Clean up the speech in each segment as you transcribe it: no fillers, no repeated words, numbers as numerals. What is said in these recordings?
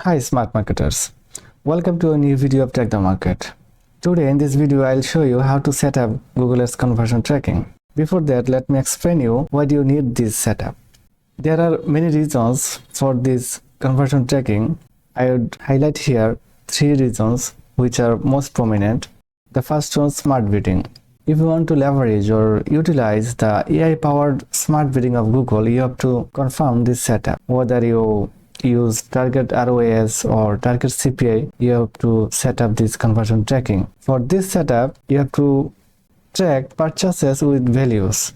Hi smart marketers, welcome to a new video of Track the Market. Today in this video I'll show you how to set up Google Ads conversion tracking. Before that, let me explain you why do you need this setup. There are many reasons for this conversion tracking. I would highlight here 3 reasons which are most prominent. The first one, smart bidding. If you want to leverage or utilize the AI powered smart bidding of Google, you have to confirm this setup. Whether you use target ROAS or target CPI, you have to set up this conversion tracking. For this setup, you have to track purchases with values.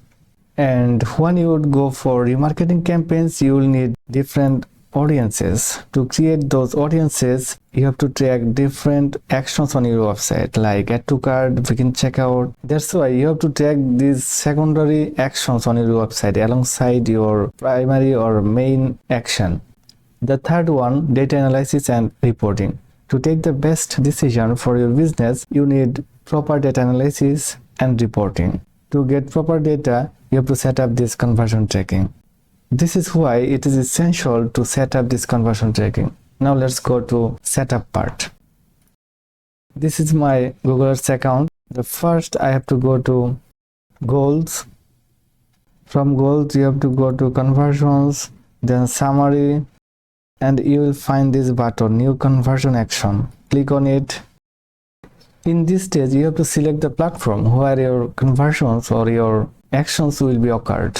And when you would go for remarketing campaigns, you will need different audiences. To create those audiences, you have to track different actions on your website like add to cart, begin checkout. That's why you have to track these secondary actions on your website alongside your primary or main action. The third one, data analysis and reporting. To take the best decision for your business, you need proper data analysis and reporting. To get proper data, you have to set up this conversion tracking. This is why it is essential to set up this conversion tracking. Now let's go to setup part. This is my Google Ads account. The first I have to go to goals. From goals you have to go to conversions, then summary, and you will find this button, new conversion action. Click on it. In this stage you have to select the platform where your conversions or your actions will be occurred.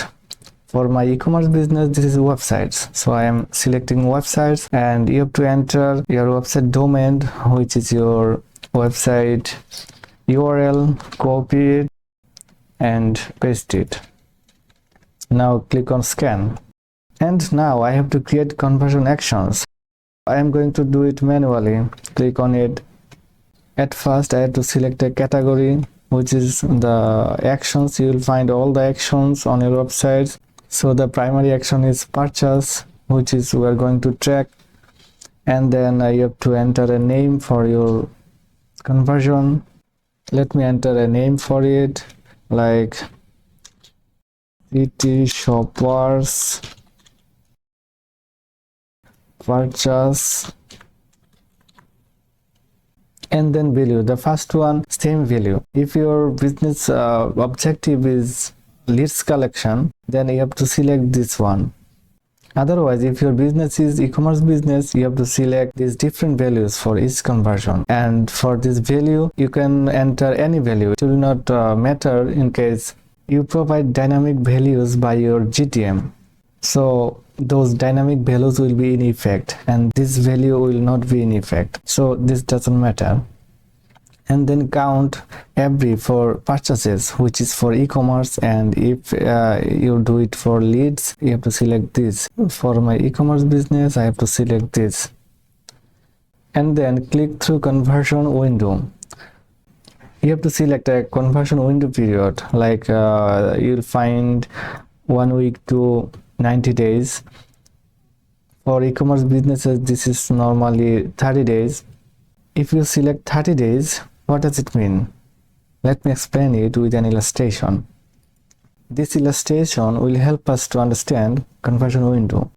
For my e-commerce business, this is websites, so I am selecting websites, and you have to enter your website domain, which is your website URL, copy it and paste it. Now click on scan. And now I have to create conversion actions. I am going to do it manually. Click on it. At first I have to select a category, which is the actions. You will find all the actions on your website. So the primary action is purchase, which is we are going to track. And then you have to enter a name for your conversion. Let me enter a name for it, like city shoppers purchase, and then value. The first one, same value. If your business objective is leads collection, then you have to select this one. Otherwise, if your business is e-commerce business, you have to select these different values for each conversion, and for this value you can enter any value. It will not matter in case you provide dynamic values by your GTM. So those dynamic values will be in effect and this value will not be in effect, so this doesn't matter. And then count every for purchases, which is for e-commerce, and if you do it for leads, you have to select this. For my e-commerce business, I have to select this. And then click through conversion window. You have to select a conversion window period, like you'll find 1 week to 90 days. For e-commerce businesses, this is normally 30 days. If you select 30 days, what does it mean? Let me explain it with an illustration. This illustration will help us to understand conversion window.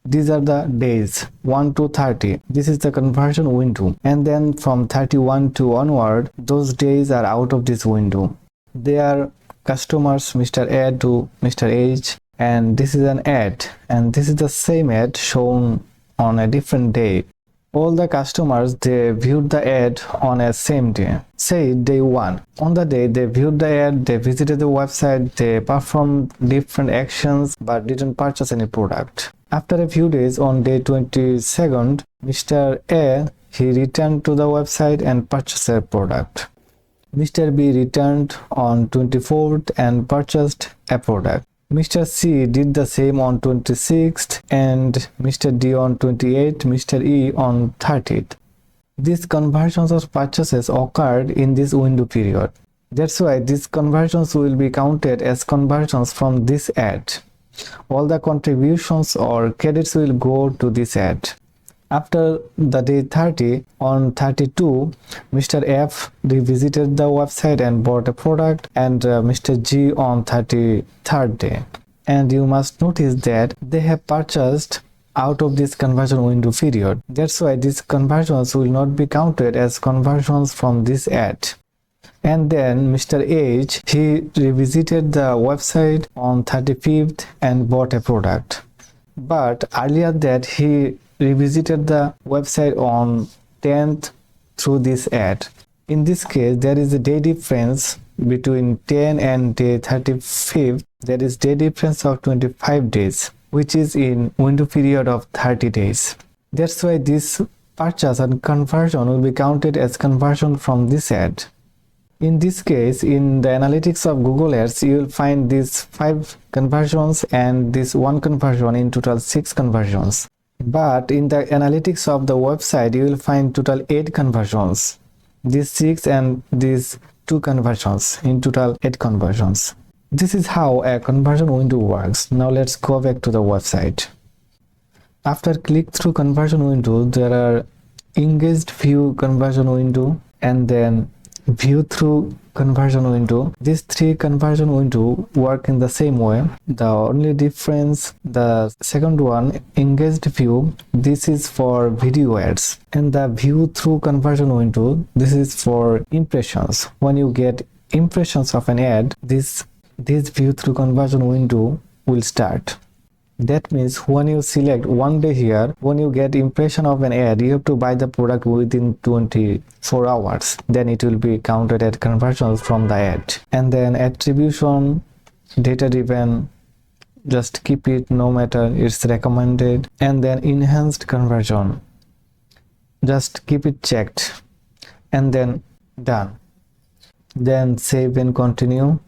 These are the days 1 to 30. This is the conversion window, and then from 31 to onward, those days are out of this window. They are customers Mr. A to Mr. H, and this is an ad, and this is the same ad shown on a different day. All the customers, they viewed the ad on a same day, say day 1. On the day they viewed the ad, they visited the website, they performed different actions but didn't purchase any product. After a few days, on day 22nd, Mr. A, he returned to the website and purchased a product. Mr. B returned on 24th and purchased a product. Mr. C did the same on 26th, and Mr. D on 28th, Mr. E on 30th. These conversions or purchases occurred in this window period. That's why these conversions will be counted as conversions from this ad. All the contributions or credits will go to this ad. After the day 30, on 32, Mr. F revisited the website and bought a product, and Mr. G on 33rd day. And you must notice that they have purchased out of this conversion window period. That's why these conversions will not be counted as conversions from this ad. And then Mr. H, he revisited the website on 35th and bought a product. But earlier that he revisited the website on 10th through this ad. In this case, there is a day difference between 10 and day 35th. There is day difference of 25 days, which is in window period of 30 days. That's why this purchase and conversion will be counted as conversion from this ad. In this case, in the analytics of Google Ads, you will find these 5 conversions and this 1 conversion, in total 6 conversions. But in the analytics of the website, you will find total 8 conversions. These 6 and these 2 conversions, in total 8 conversions. This is how a conversion window works. Now let's go back to the website. After click through conversion window, there are engaged view conversion window and then view through conversion window. These 3 conversion window work in the same way. The only difference, the second one, engaged view, this is for video ads, and the view through conversion window, this is for impressions. When you get impressions of an ad, this view through conversion window will start. That means when you select one day here, when you get impression of an ad, you have to buy the product within 24 hours. Then it will be counted as conversions from the ad. And then attribution, data driven, just keep it no matter, it's recommended. And then enhanced conversion, just keep it checked. And then done. Then save and continue.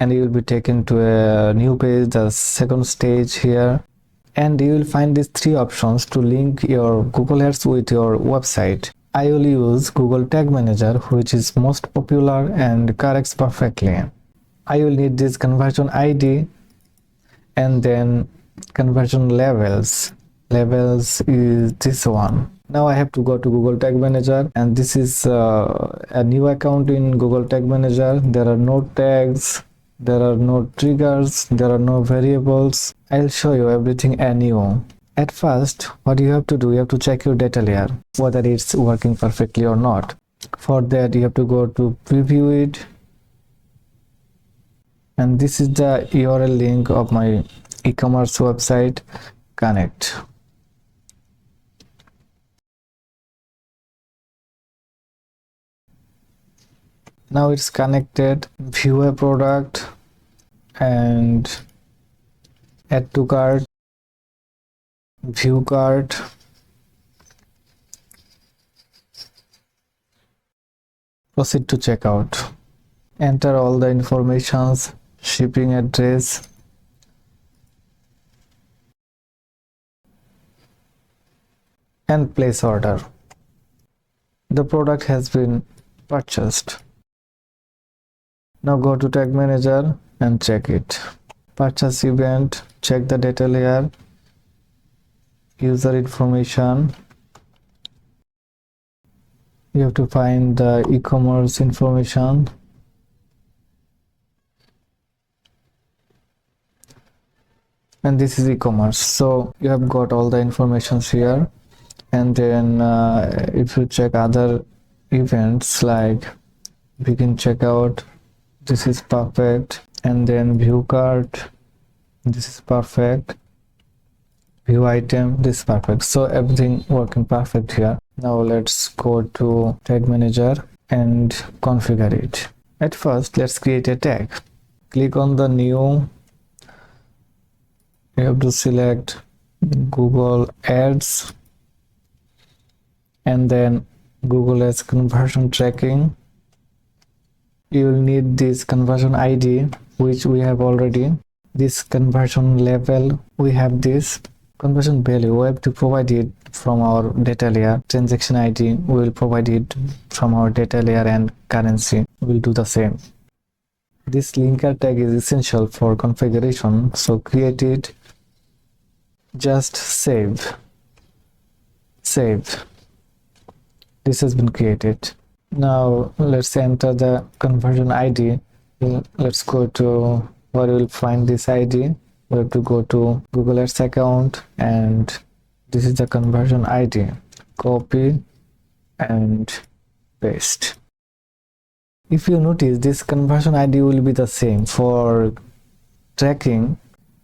And you will be taken to a new page, the second stage here, and you will find these 3 options to link your Google Ads with your website. I will use Google Tag Manager, which is most popular and corrects perfectly. I will need this conversion ID and then conversion levels. Levels is this one. Now I have to go to Google Tag Manager, and this is a new account in Google Tag Manager. There are no tags. There are no triggers, there are no variables. I'll show you everything anew. At first, what you have to do, you have to check your data layer, whether it's working perfectly or not. For that, you have to go to preview it. And this is the URL link of my e-commerce website, Connect. Now it's connected. View a product and add to cart, view cart, proceed to checkout. Enter all the informations, shipping address, and place order. The product has been purchased. Now go to Tag Manager and check it. Purchase event, check the data layer, user information. You have to find the e-commerce information. And this is e-commerce. So you have got all the information here. And then if you check other events like begin checkout, this is perfect, and then view cart, this is perfect, view item, this is perfect. So everything working perfect here. Now let's go to Tag Manager and configure it. At first, let's create a tag. Click on the new. You have to select Google Ads and then Google Ads conversion tracking. You will need this conversion ID, which we have already. This conversion level, we have this. Conversion value, we have to provide it from our data layer. Transaction ID, we will provide it from our data layer, and currency, we will do the same. This linker tag is essential for configuration, so create it. Just save. Save. This has been created. Now let's enter the conversion ID. Let's go to where we will find this ID. We have to go to Google Ads account and This is the conversion ID. Copy and paste. If you notice, this conversion ID will be the same for tracking.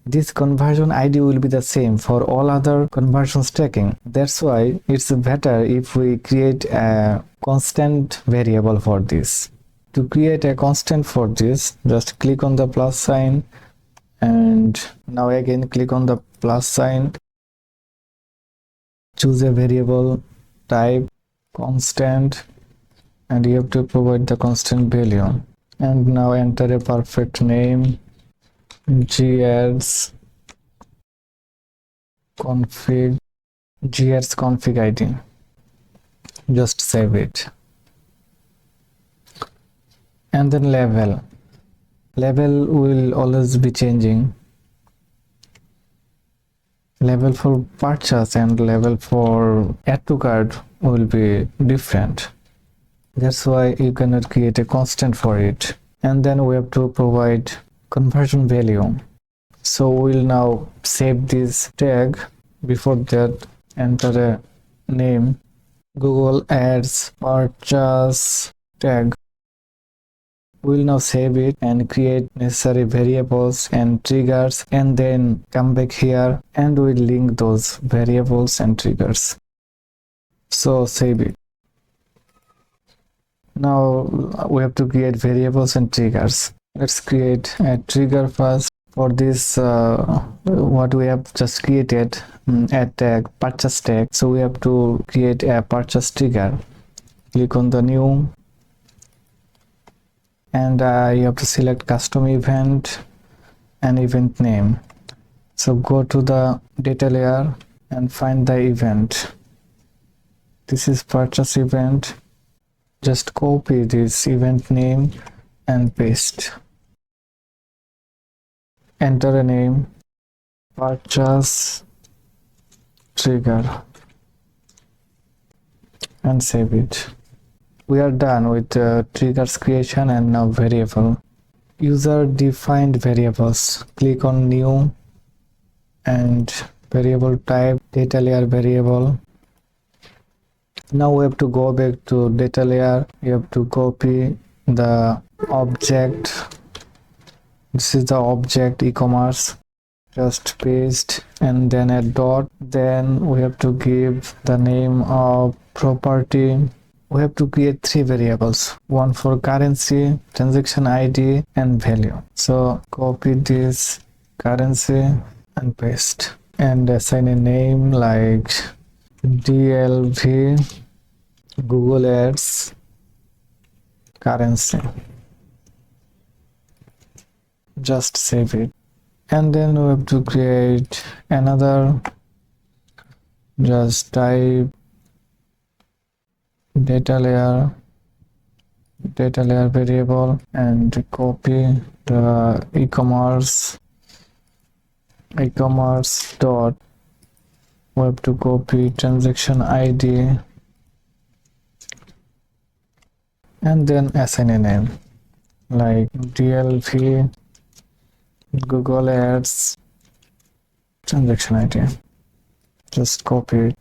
This conversion ID will be the same for all other conversions tracking. That's why it's better if we create a constant variable for this. To create a constant for this, just click on the plus sign, and now again click on the plus sign. Choose a variable type constant, and you have to provide the constant value. And now enter a perfect name, grs config ID. Just save it. And then level will always be changing. Level for purchase and level for add to cart will be different. That's why you cannot create a constant for it. And then we have to provide conversion value. So we'll now save this tag. Before that, enter a name, Google Ads purchase tag. We'll now save it and create necessary variables and triggers, and then come back here and we'll link those variables and triggers. So save it. Now we have to create variables and triggers. Let's create a trigger first. For this, what we have just created, add tag, purchase tag. So we have to create a purchase trigger. Click on the new, and you have to select custom event and event name. So go to the data layer and find the event. This is purchase event. Just copy this event name and paste. Enter a name, purchase trigger, and save it. We are done with triggers creation, and now variable. User defined variables. Click on new and variable type, data layer variable. Now we have to go back to data layer. You have to copy the object. This is the object e-commerce. Just paste and then a dot. Then we have to give the name of property. We have to create three variables, one for currency, transaction ID, and value. So copy this currency and paste, and assign a name like DLV Google Ads currency. Just save it. And then we have to create another. Just type data layer variable and copy the e-commerce dot. We have to copy transaction ID and then assign a name like DLV Google Ads transaction ID. Just copy it.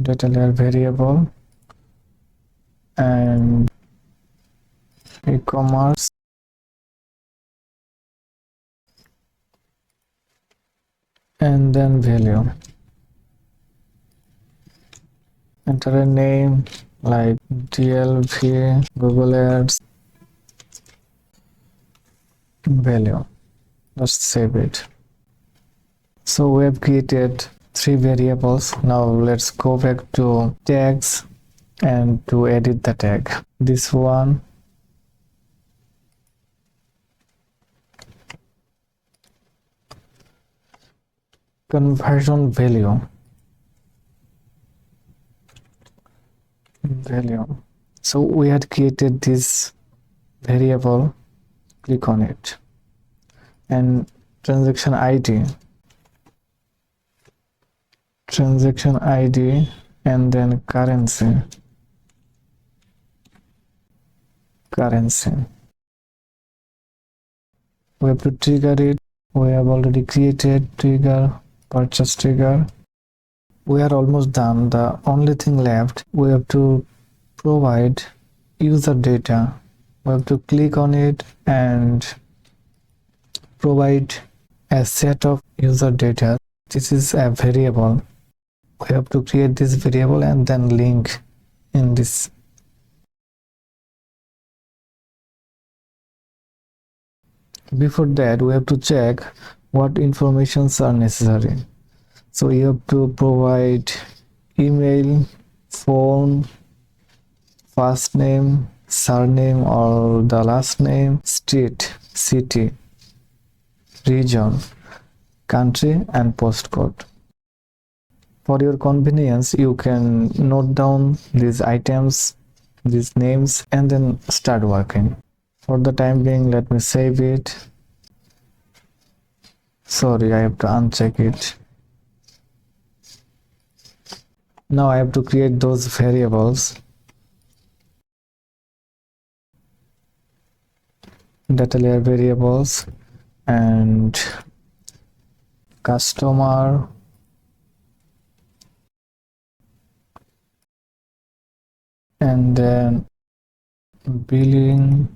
Data layer variable and e-commerce and then value. Enter a name like DLV Google Ads value. Just save it. So we have created three variables. Now let's go back to tags and to edit the tag. This one, conversion value. So we had created this variable. Click on it, and transaction ID, and then currency. We have to trigger it. We have already created trigger, purchase trigger. We are almost done. The only thing left, we have to provide user data. We have to click on it and provide a set of user data. This is a variable. We have to create this variable and then link in this. Before that, we have to check what informations are necessary. So you have to provide email, phone, first name, surname or the last name, street, city, region, country and postcode. For your convenience, you can note down these items, these names, and then start working. For the time being, let me save it. Sorry, I have to uncheck it. Now I have to create those variables. Data layer variables and customer, and then billing,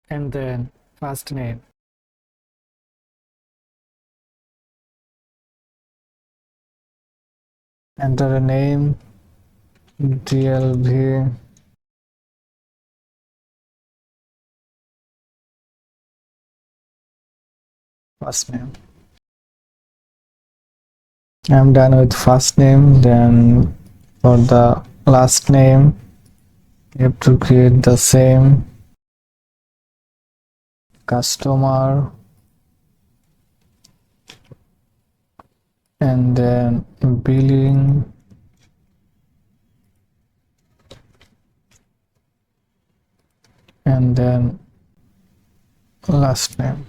and then first name. Enter a name, DLV, first name. I'm done with first name. Then for the last name, you have to create the same customer, and then billing, and then last name.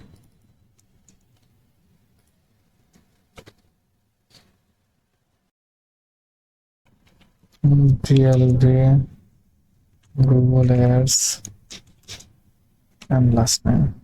DLV, Google Ads, and last name.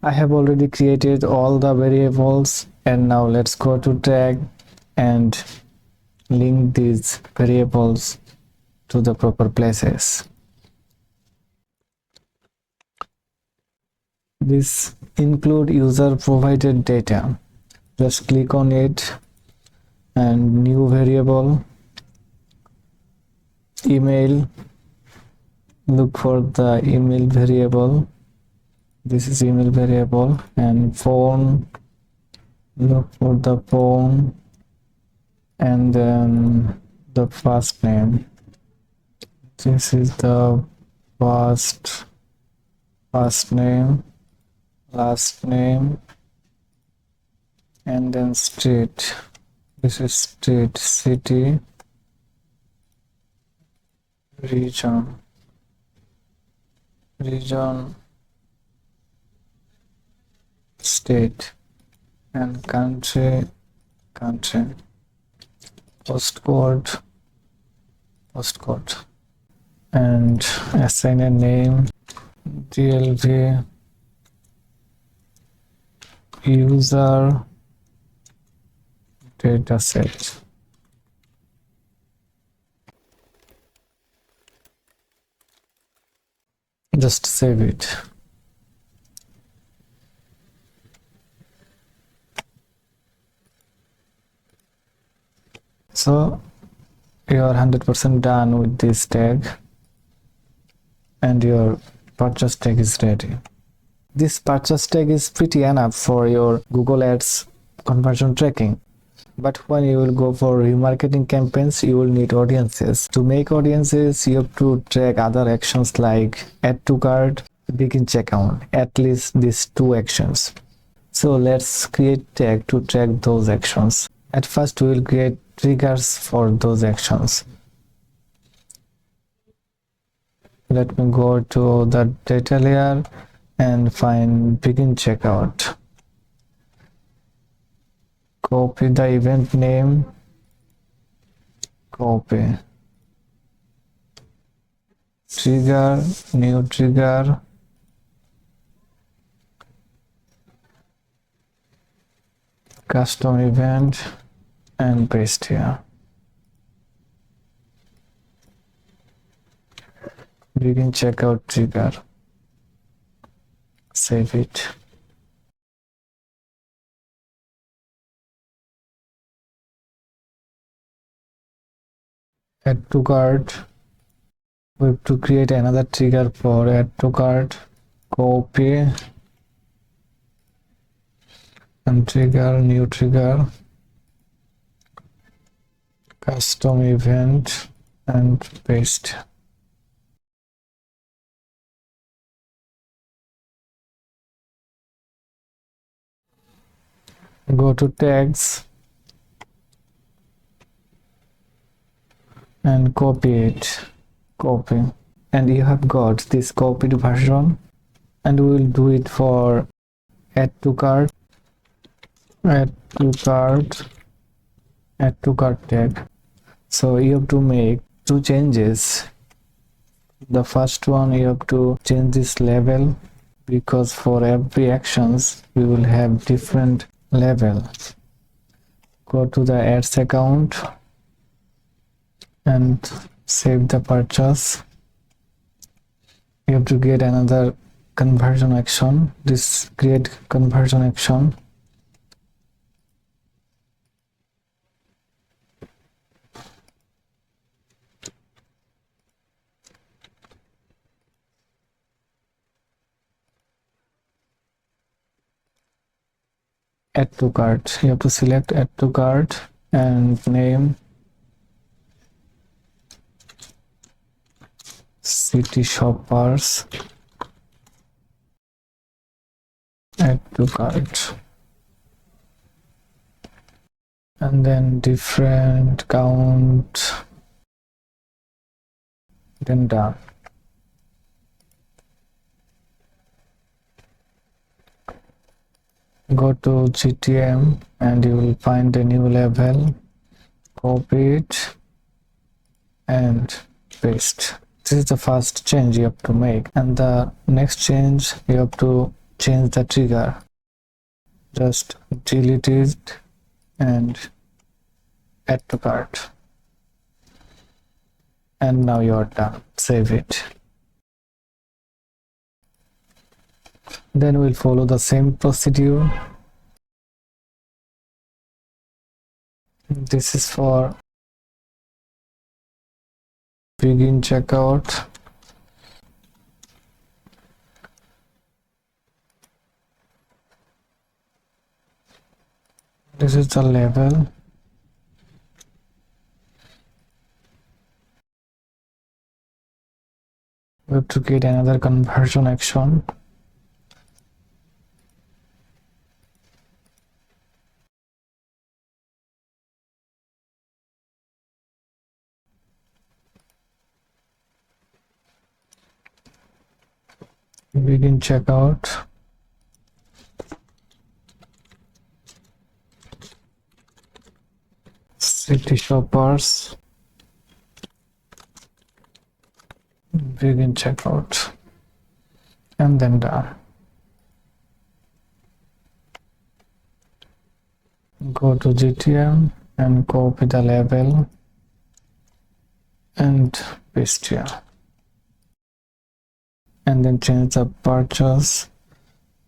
I have already created all the variables, and now let's go to tag and link these variables to the proper places. This include user provided data. Just click on it and new variable, email, look for the email variable. This is email variable, and phone, look for the phone, and then the first name. This is the first name, last name, and then street. This is state, city, region, state, and country, postcode, and assign a name, DLV, user, dataset. Just save it. So you are 100% done with this tag, and your purchase tag is ready. This purchase tag is pretty enough for your Google Ads conversion tracking. But when you will go for remarketing campaigns, you will need audiences. To make audiences, you have to track other actions like add to cart, begin checkout, at least these two actions. So let's create tag to track those actions. At first, we will create triggers for those actions. Let me go to the data layer and find begin checkout. Copy the event name, copy, trigger, new trigger, custom event, and paste here. Begin checkout trigger, save it. Add to cart. We have to create another trigger for add to cart. Copy and trigger, new trigger, custom event, and paste. Go to tags and copy it, copy, and you have got this copied version. And we will do it for add to cart tag. So you have to make two changes. The first one, you have to change this label, because for every actions we will have different label. Go to the ads account and save the purchase. You have to get another conversion action, this create conversion action. Add to cart. You have to select add to cart and name city shoppers, add to cart, and then different count, then done. Go to GTM and you will find a new label, copy it and paste. This is the first change you have to make, and the next change you have to change the trigger. Just delete it and add to cart. And now you're done. Save it. Then we'll follow the same procedure. This is for begin checkout. This is the label. We have to create another conversion action. Begin checkout. City shoppers. Begin checkout. And then done. Go to GTM and copy the label and paste here. And then change the purchase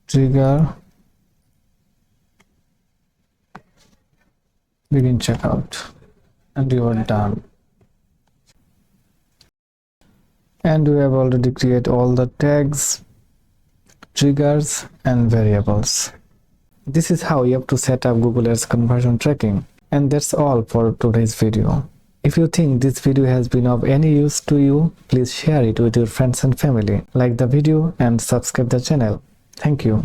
trigger. Begin checkout. And you are done. And we have already created all the tags, triggers and variables. This is how you have to set up Google Ads conversion tracking. And that's all for today's video. If you think this video has been of any use to you, please share it with your friends and family. Like the video and subscribe the channel. Thank you.